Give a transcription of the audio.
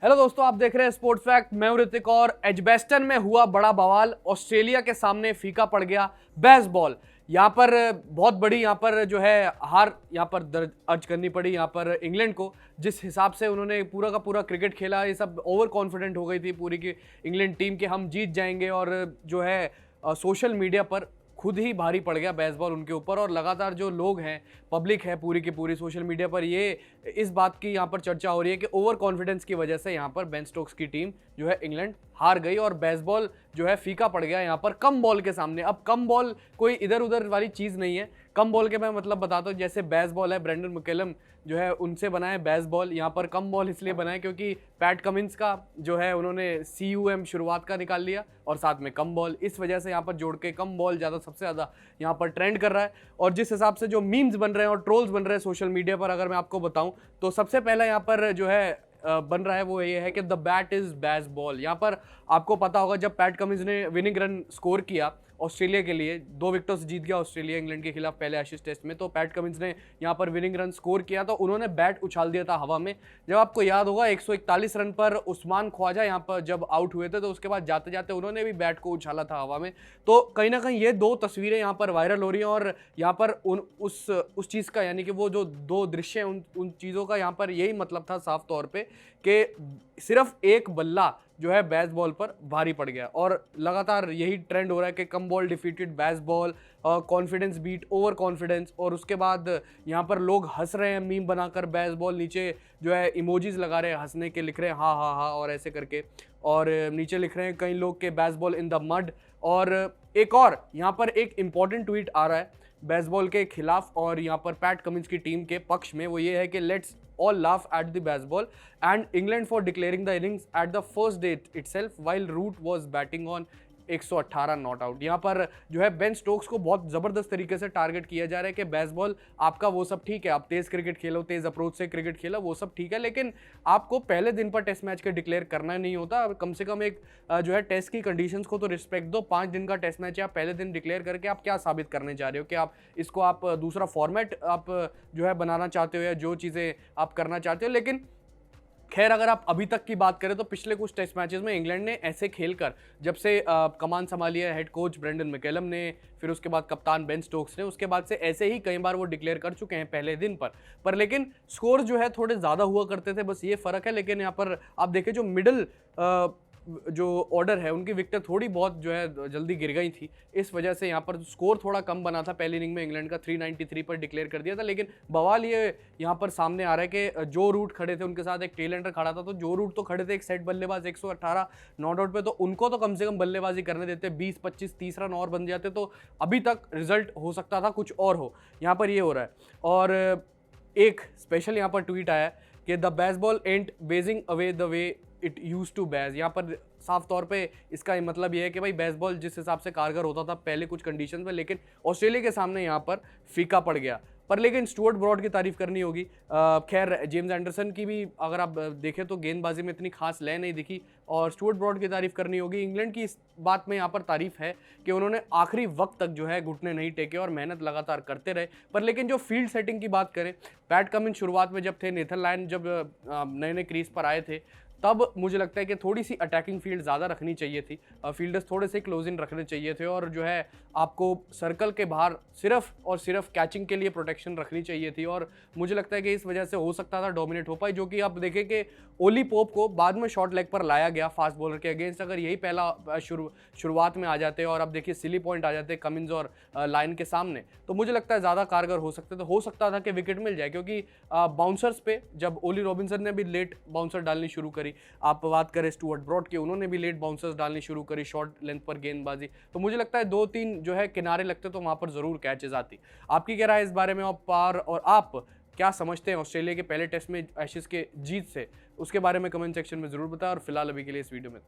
Hello दोस्तों, आप देख रहे हैं स्पोर्ट्स फैक्ट। मैं हूं ऋतिक और एजबेस्टन में हुआ बड़ा बवाल। ऑस्ट्रेलिया के सामने फीका पड़ गया बेसबॉल। यहाँ पर बहुत बड़ी यहाँ पर जो है हार यहाँ पर दर्ज करनी पड़ी यहाँ पर इंग्लैंड को। जिस हिसाब से उन्होंने पूरा का पूरा क्रिकेट खेला, ये सब ओवर कॉन्फिडेंट हो गई थी पूरी की इंग्लैंड टीम के हम जीत जाएंगे। और जो है सोशल मीडिया पर खुद ही भारी पड़ गया बेसबॉल उनके ऊपर। और लगातार जो लोग हैं, पब्लिक है पूरी की पूरी सोशल मीडिया पर, ये इस बात की यहाँ पर चर्चा हो रही है कि ओवर कॉन्फिडेंस की वजह से यहाँ पर बेन स्टोक्स की टीम जो है इंग्लैंड हार गई और बेसबॉल जो है फीका पड़ गया यहाँ पर कम बॉल के सामने। अब कम बॉल कोई इधर उधर वाली चीज़ नहीं है। कम बॉल के मैं मतलब बताता हूँ, जैसे बेसबॉल है, ब्रेंडन मैकलम जो है उनसे बनाए बेसबॉल। यहाँ पर कम बॉल इसलिए बनाए क्योंकि पैट कमिंस का जो है उन्होंने CUM शुरुआत का निकाल लिया और साथ में कम बॉल, इस वजह से यहाँ पर जोड़ के कम बॉल ज़्यादा सबसे ज़्यादा यहाँ पर ट्रेंड कर रहा है। और जिस हिसाब से जो मीम्स बन रहे हैं और ट्रोल्स बन रहे हैं सोशल मीडिया पर, अगर मैं आपको बताऊं तो सबसे पहला यहाँ पर जो है बन रहा है वो ये है कि द बैट इज बेसबॉल। यहाँ पर आपको पता होगा जब पैट कमिंस ने विनिंग रन स्कोर किया ऑस्ट्रेलिया के लिए, 2 विकेट्स जीत गया ऑस्ट्रेलिया इंग्लैंड के खिलाफ पहले एशेज टेस्ट में, तो पैट कमिंस ने यहाँ पर विनिंग रन स्कोर किया तो उन्होंने बैट उछाल दिया था हवा में। जब आपको याद होगा 141 रन पर उस्मान ख्वाजा यहाँ पर जब आउट हुए थे, तो उसके बाद जाते जाते उन्होंने भी बैट को उछाला था हवा में। तो कहीं ना कहीं ये 2 तस्वीरें यहाँ पर वायरल हो रही हैं और यहाँ पर उस चीज़ का, यानी कि वो जो 2 दृश्य हैं उन चीज़ों का यहाँ पर यही मतलब था साफ तौर पर कि सिर्फ एक बल्ला जो है बेसबॉल पर भारी पड़ गया। और लगातार यही ट्रेंड हो रहा है कि come ball defeated baseball, confidence beat over confidence. और उसके बाद यहाँ पर लोग हंस रहे हैं मीम बनाकर, बेसबॉल नीचे जो है इमोजीज लगा रहे हैं हंसने के, लिख रहे हैं हाँ हाँ हाँ और ऐसे करके, और नीचे लिख रहे हैं कई लोग के बेसबॉल इन द मड। और एक और यहाँ पर एक इंपॉर्टेंट ट्वीट आ रहा है बेसबॉल के खिलाफ और यहाँ पर पैट कमिंस की टीम के पक्ष में, वो ये है कि let's all laugh at the baseball and England for declaring the innings at the first day itself while Root was batting on 118 not out. यहाँ पर जो है बेन स्टोक्स को बहुत ज़बरदस्त तरीके से टारगेट किया जा रहा है कि बेसबॉल आपका वो सब ठीक है, आप तेज़ क्रिकेट खेलो, तेज़ अप्रोच से क्रिकेट खेलो, वो सब ठीक है, लेकिन आपको पहले दिन पर टेस्ट मैच के डिक्लेयर करना नहीं होता। कम से कम एक जो है टेस्ट की कंडीशंस को तो रिस्पेक्ट दो। 5 दिन का टेस्ट मैच है, आप पहले दिन डिक्लेयर करके आप क्या साबित करने जा रहे हो कि आप इसको आप दूसरा फॉर्मेट आप जो है बनाना चाहते हो या जो चीज़ें आप करना चाहते हो। लेकिन खैर, अगर आप अभी तक की बात करें तो पिछले कुछ टेस्ट मैचेस में इंग्लैंड ने ऐसे खेलकर, जब से कमान संभाली है हेड कोच ब्रेंडन मैकलम ने, फिर उसके बाद कप्तान बेन स्टोक्स ने, उसके बाद से ऐसे ही कई बार वो डिक्लेयर कर चुके हैं पहले दिन पर लेकिन स्कोर जो है थोड़े ज़्यादा हुआ करते थे, बस ये फ़र्क है। लेकिन यहाँ पर आप देखें जो मिडिल जो ऑर्डर है उनकी विकेट थोड़ी बहुत जो है जल्दी गिर गई थी, इस वजह से यहाँ पर स्कोर थोड़ा कम बना था। पहली इनिंग में इंग्लैंड का 393 पर डिक्लेयर कर दिया था। लेकिन बवाल ये यहाँ पर सामने आ रहा है कि जो रूट खड़े थे उनके साथ एक टेल एंडर खड़ा था, तो जो रूट तो खड़े थे एक सेट बल्लेबाज 118 नॉट आउट पे, तो उनको तो कम से कम बल्लेबाजी करने देते, 20 25 30 रन और बन जाते तो अभी तक रिजल्ट हो सकता था कुछ और हो। यहाँ पर ये हो रहा है। और एक स्पेशल यहाँ पर ट्वीट आया कि the baseball and badging away the way it use to badge. यहाँ पर साफ तौर पे इसका मतलब ये है कि भाई बेसबॉल जिस हिसाब से कारगर होता था पहले कुछ कंडीशन में, लेकिन ऑस्ट्रेलिया के सामने यहाँ पर फीका पड़ गया। पर लेकिन स्टुअर्ट ब्रॉड की तारीफ करनी होगी। खैर, जेम्स एंडरसन की भी अगर आप देखें तो गेंदबाजी में इतनी खास लय नहीं दिखी, और स्टुअर्ट ब्रॉड की तारीफ करनी होगी। इंग्लैंड की इस बात में यहाँ पर तारीफ है कि उन्होंने आखिरी वक्त तक जो है घुटने नहीं टेके और मेहनत लगातार करते रहे। पर लेकिन जो फील्ड सेटिंग की बात करें, पैट कमिंस शुरुआत में जब थे, नेथन लायन जब नए नए क्रीज पर आए थे, तब मुझे लगता है कि थोड़ी सी अटैकिंग फील्ड ज़्यादा रखनी चाहिए थी, फील्डर्स थोड़े से क्लोज इन रखने चाहिए थे, और जो है आपको सर्कल के बाहर सिर्फ और सिर्फ कैचिंग के लिए प्रोटेक्शन रखनी चाहिए थी। और मुझे लगता है कि इस वजह से हो सकता था डोमिनेट हो पाए, जो कि आप देखें कि ओली पोप को बाद में शॉर्ट लेग पर लाया गया फास्ट बॉलर के अगेंस्ट। अगर यही पहला शुरुआत में आ जाते और अब देखिए सिली पॉइंट आ जाते कमिंस और लाइन के सामने, तो मुझे लगता है ज़्यादा कारगर हो सकते थे। हो सकता था कि विकेट मिल जाए, क्योंकि बाउंसर्स पे जब ओली रॉबिन्सन ने भी लेट बाउंसर डालनी शुरू करी, आप बात करें स्टुअर्ट ब्रॉड की, उन्होंने भी लेट बाउंसर्स डालनी शुरू करी शॉर्ट लेंथ पर गेंदबाजी, तो मुझे लगता है 2-3 जो है किनारे लगते तो वहां पर जरूर कैचेस आती। आपकी क्या राय इस बारे में? और आप क्या समझते हैं ऑस्ट्रेलिया के पहले टेस्ट में एशेज के जीत से, उसके बारे में कमेंट सेक्शन में जरूर बताएं। और फिलहाल अभी के लिए इस वीडियो में